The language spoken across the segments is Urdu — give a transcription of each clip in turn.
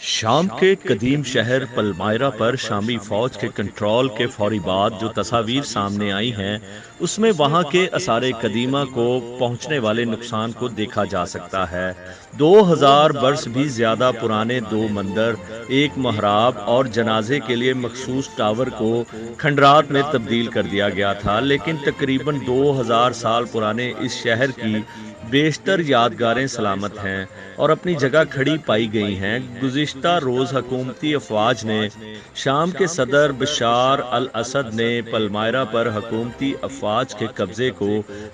شام کے قدیم شہر پلمائرا پر شامی فوج کے کنٹرول کے فوری بعد جو تصاویر سامنے آئی ہیں اس میں وہاں کے آثار قدیمہ کو پہنچنے والے نقصان کو دیکھا جا سکتا ہے۔ 2000 برس بھی زیادہ پرانے دو مندر، ایک محراب اور جنازے کے لیے مخصوص ٹاور کو کھنڈرات میں تبدیل کر دیا گیا تھا، لیکن تقریباً 2000 سال پرانے اس شہر کی بیشتر یادگاریں سلامت ہیں اور اپنی جگہ کھڑی پائی گئی ہیں۔ گزشتہ روز حکومتی افواج نے شام کے صدر بشار الاسد نے پلمائرا پر حکومتی افواج کے قبضے کو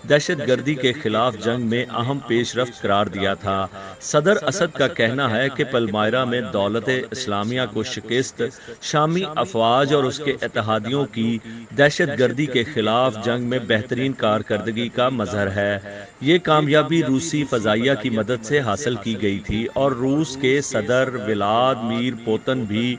دہشت گردی کے خلاف جنگ میں اہم پیش رفت قرار دیا تھا۔ صدر اسد کا کہنا ہے کہ پلمائرا میں دولت اسلامیہ کو شکست شامی افواج اور اس کے اتحادیوں کی دہشت گردی کے خلاف جنگ میں بہترین کارکردگی کا مظہر ہے۔ یہ کامیابی روسی فضائیہ کی مدد سے حاصل کی گئی تھی اور روس کے صدر ولادیمیر پوتن بھی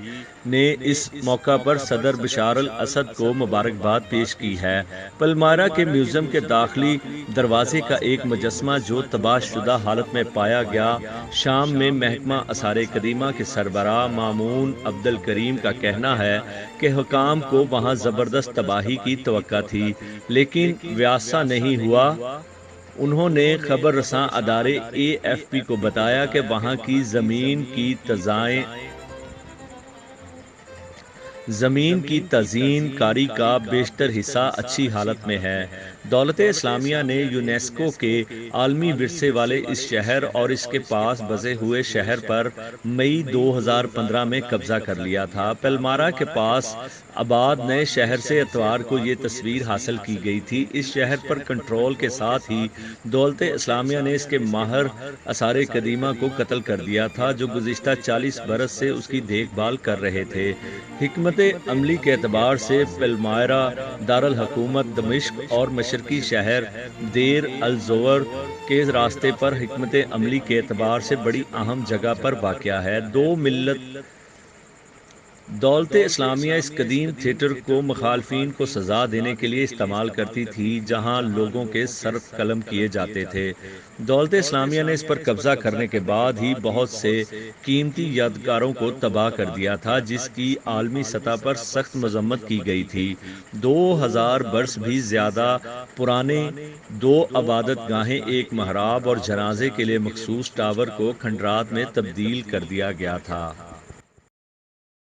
نے اس موقع پر صدر بشار الاسد کو مبارکباد پیش کی ہے۔ پلمائرا کے میوزیم کے داخلی دروازے کا ایک مجسمہ جو تباہ شدہ حالت میں پایا گیا، شام میں محکمہ آثار قدیمہ کے سربراہ مامون عبد الکریم کا کہنا ہے کہ حکام کو وہاں زبردست تباہی کی توقع تھی لیکن ویسا نہیں ہوا۔ انہوں نے خبر رساں ادارے AFP کو بتایا کہ وہاں کی زمین کی تزئین کاری کا بیشتر حصہ اچھی حالت میں ہے۔ دولت اسلامیہ نے یونیسکو کے عالمی ورثے والے اس شہر اور اس کے پاس بسے ہوئے شہر پر مئی 2015 میں قبضہ کر لیا تھا۔ پلمائرا کے پاس آباد نئے شہر سے اتوار کو یہ تصویر حاصل کی گئی تھی۔ اس شہر پر کنٹرول کے ساتھ ہی دولت اسلامیہ نے اس کے ماہر آثار قدیمہ کو قتل کر دیا تھا جو گزشتہ 40 برس سے اس کی دیکھ بھال کر رہے تھے۔ حکمت عملی کے اعتبار سے پلمائرا دارالحکومت دمشق اور مشرقی شہر دیر الزور کے راستے پر حکمت عملی کے اعتبار سے بڑی اہم جگہ پر واقع ہے۔ دولت اسلامیہ اس قدیم تھیٹر کو مخالفین کو سزا دینے کے لیے استعمال کرتی تھی جہاں لوگوں کے سر قلم کیے جاتے تھے۔ دولت اسلامیہ نے اس پر قبضہ کرنے کے بعد ہی بہت سے قیمتی یادگاروں کو تباہ کر دیا تھا جس کی عالمی سطح پر سخت مذمت کی گئی تھی۔ 2000 برس بھی زیادہ پرانے دو عبادت گاہیں، ایک محراب اور جنازے کے لیے مخصوص ٹاور کو کھنڈرات میں تبدیل کر دیا گیا تھا۔